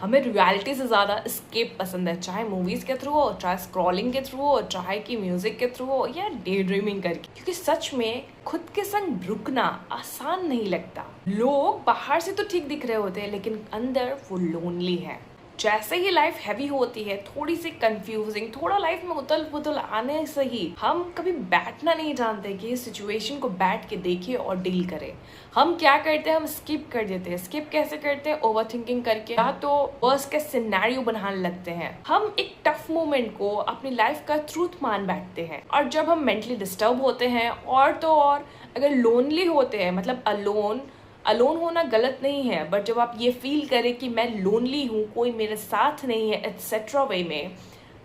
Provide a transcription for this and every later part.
हमें रियलिटी से ज़्यादा एस्केप पसंद है, चाहे मूवीज़ के थ्रू हो, चाहे स्क्रॉलिंग के थ्रू हो, चाहे कि म्यूज़िक के थ्रू हो या डे ड्रीमिंग करके। क्योंकि सच में खुद के संग रुकना आसान नहीं लगता। लोग बाहर से तो ठीक दिख रहे होते हैं लेकिन अंदर वो लोनली है। जैसे ही लाइफ हैवी होती है, थोड़ी सी कंफ्यूजिंग, थोड़ा लाइफ में उथल पुथल आने से ही हम कभी बैठना नहीं जानते कि इस सिचुएशन को बैठ के देखें और डील करें। हम क्या करते हैं, हम स्किप कर देते हैं। स्किप कैसे करते हैं? ओवर थिंकिंग करके, या तो वर्स्ट केस सिनेरियो बनाने लगते हैं। हम एक टफ मोमेंट को अपनी लाइफ का ट्रूथ मान बैठते हैं। और जब हम मेंटली डिस्टर्ब होते हैं और तो और अगर लोनली होते हैं, मतलब अलोन होना गलत नहीं है, बट जब आप ये फील करें कि मैं लोनली हूँ, कोई मेरे साथ नहीं है, एटसेट्रा वे में,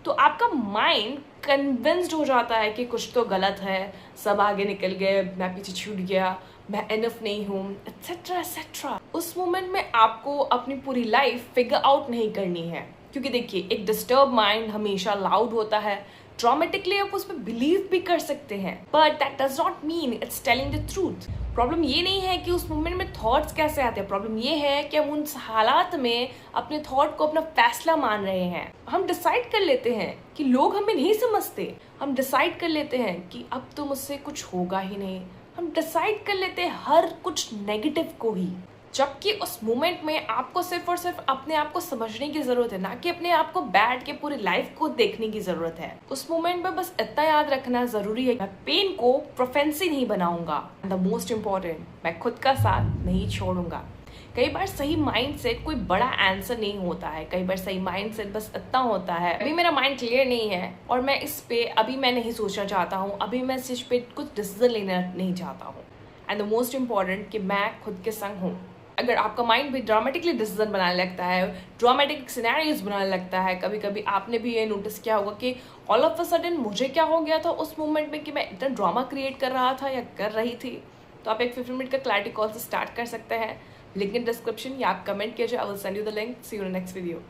तो आपका माइंड कन्विंस्ड हो जाता है कि कुछ तो गलत है, सब आगे निकल गए, मैं पीछे छूट गया, मैं इनफ नहीं हूँ, एटसेट्रा एटसेट्रा। उस मोमेंट में आपको अपनी पूरी लाइफ फिगर आउट नहीं करनी है, क्योंकि देखिए एक डिस्टर्ब माइंड हमेशा लाउड होता है। ड्रामेटिकली आप उस पर बिलीव भी कर सकते हैं, but that does not mean it's telling the truth. Problem ये नहीं है कि उस मोमेंट में थॉट्स कैसे आते हैं, प्रॉब्लम ये है कि हम उस हालात में अपने थॉट को अपना फैसला मान रहे हैं। हम डिसाइड कर लेते हैं कि लोग हमें नहीं समझते, हम डिसाइड कर लेते हैं कि अब तो मुझसे कुछ होगा ही नहीं, हम डिसाइड कर लेते हैं हर कुछ नेगेटिव को ही। जबकि उस मोमेंट में आपको सिर्फ और सिर्फ अपने आप को समझने की जरूरत है, ना कि अपने आप को बैठ के पूरी लाइफ को देखने की जरूरत है। उस मोमेंट में बस इतना याद रखना जरूरी है, मैं पेन को प्रोफेंसी नहीं बनाऊंगा, द मोस्ट इम्पोर्टेंट, मैं खुद का साथ नहीं छोड़ूंगा। कई बार सही माइंडसेट कोई बड़ा आंसर नहीं होता है, कई बार सही माइंडसेट बस इतना होता है, अभी मेरा माइंड क्लियर नहीं है और मैं इस पे अभी मैं नहीं सोचना चाहता हूँ, अभी मैं इस पे कुछ डिसीजन लेना नहीं चाहता हूँ। एंड द मोस्ट इम्पॉर्टेंट कि मैं खुद के संग हूँ। अगर आपका माइंड भी ड्रामेटिकली डिसीजन बनाने लगता है, ड्रामेटिक सिनेरियोज बनाने लगता है, कभी कभी आपने भी ये नोटिस किया होगा कि ऑल ऑफ अ सडन मुझे क्या हो गया था उस मोमेंट में कि मैं इतना ड्रामा क्रिएट कर रहा था या कर रही थी, तो आप एक 15 मिनट का क्लैरिटी कॉल से स्टार्ट कर सकते हैं। लिंक इन डिस्क्रिप्शन या आप कमेंट कीजिए, I will send you the link. See you in next video.